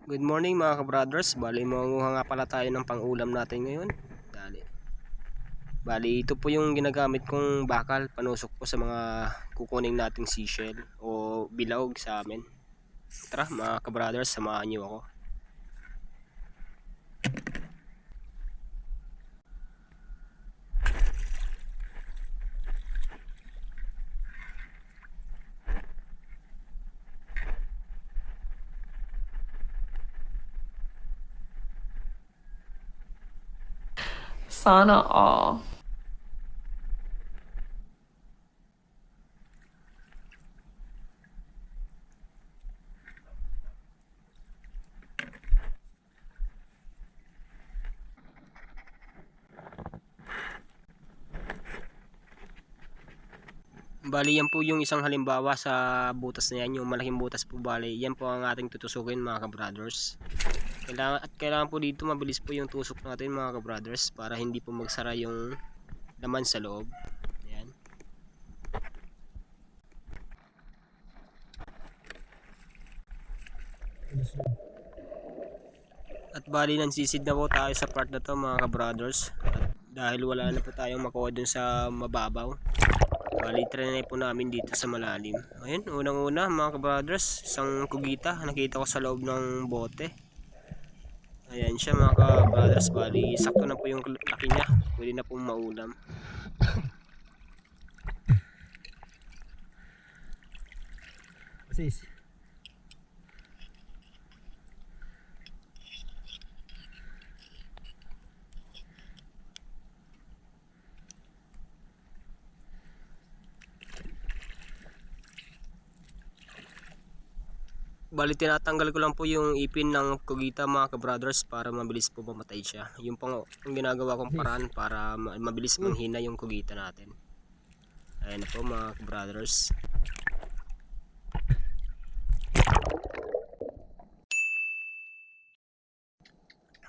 Good morning mga ka-brothers. Bali mangunguha nga pala tayo ng pang-ulam natin ngayon. Dali. Bali ito po yung ginagamit kong bakal, panusok po sa mga kukuning nating seashell o bilog sa amin. Tara mga ka-brothers, samahan niyo ako. Sana all. Bali yan po yung isang halimbawa sa butas na yan, yung malaking butas po. Bali yan po ang ating tutusukin mga ka-brothers. Kailangan po dito mabilis po yung tusok natin mga ka-brothers para hindi po magsara yung laman sa loob. Ayan. At bali nansisid na po tayo sa part na to mga ka-brothers. At dahil wala na po tayong makuha dun sa mababaw, bali trinay po namin dito sa malalim. Ayun, unang una mga ka-brothers, isang kugita nakita ko sa loob ng bote. Ayan siya mga ka-brothers, bali sakto na po yung laki niya, pwede na pong maulam. Sis. Bali tinatanggal ko lang po yung ipin ng kugita mga ka-brothers para mabilis po mamatay siya. Yung pang ang ginagawa kong paraan para mabilis manghina yung kugita natin. Ayan na po mga ka-brothers.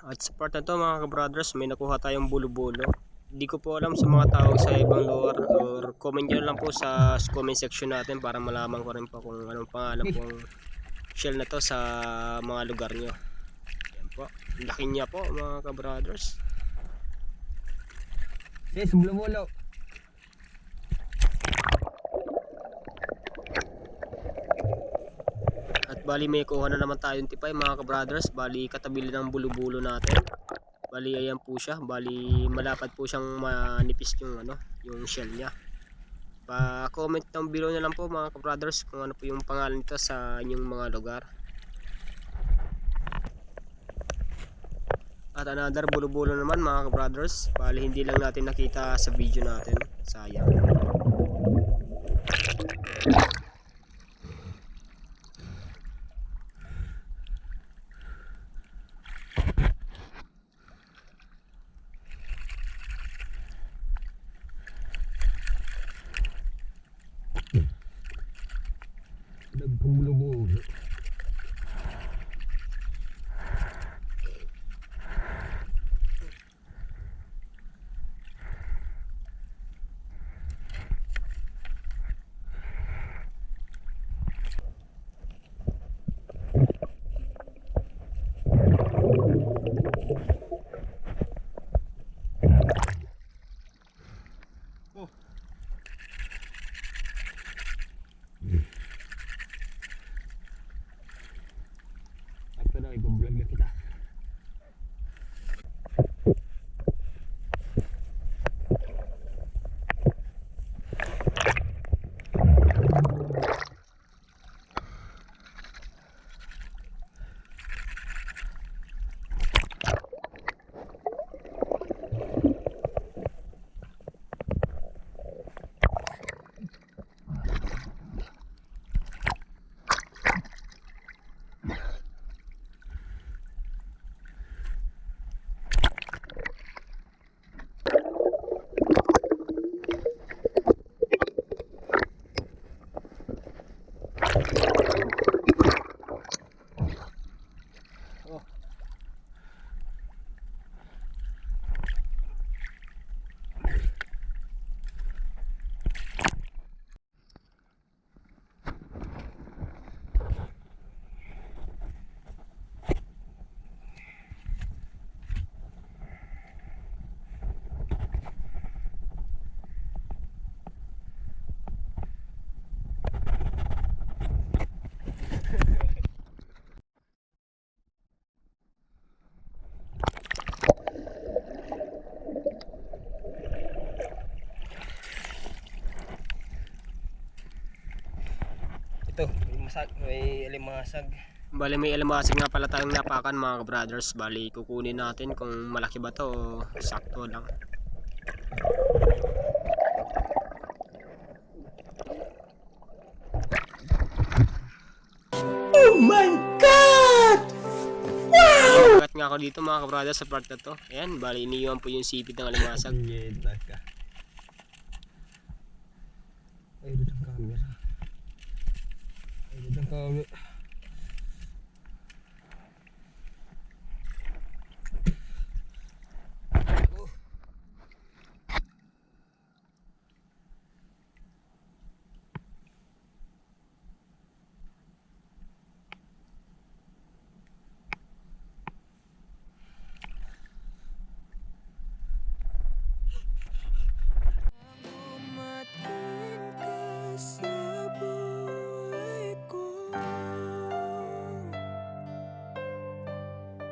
At sa part na to mga ka-brothers, may nakuha tayong bulo-bulo. Hindi ko po alam sa mga tawag sa ibang lugar, or comment nyo lang po sa comment section natin para malaman ko rin po kung anong pangalan pong shell na to sa mga lugar nyo. Ayan po, laki niya po mga ka-brothers. Sis, bulo-bulo. At bali may kuha na naman tayong tipay mga ka-brothers. Bali katabi ng bulo-bulo natin. Bali ayan po siya. Bali malapad po siyang manipis yung yung shell niya. Pa-comment down below na lang po mga ka-brothers kung ano po yung pangalan nito sa inyong mga lugar. At another bulo-bulo naman mga ka-brothers. Bali hindi lang natin nakita sa video natin. Sayang. Bulo-bulo. ito. May alimasag. Bali may alamasig nga pala tayong napakan mga brothers. Bali kukunin natin kung malaki ba to o sakto lang. Oh my God! Ingat nga ako dito mga brothers sa part na to. Ayan, bali iniwan po yung sipit ng alimasag. Ngeda ka. Ay, doon ang camera. Ay, doon ang camera.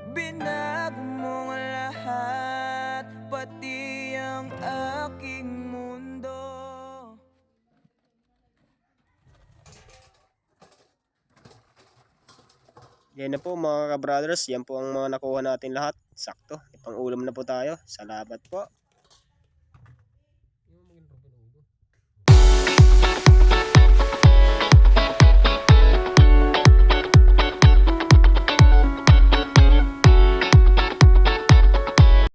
Binago mo ang lahat, pati ang aking mundo. Yan na po mga brothers, yan po ang mga nakuha natin lahat. Sakto, pang ulam na po tayo. Salamat po.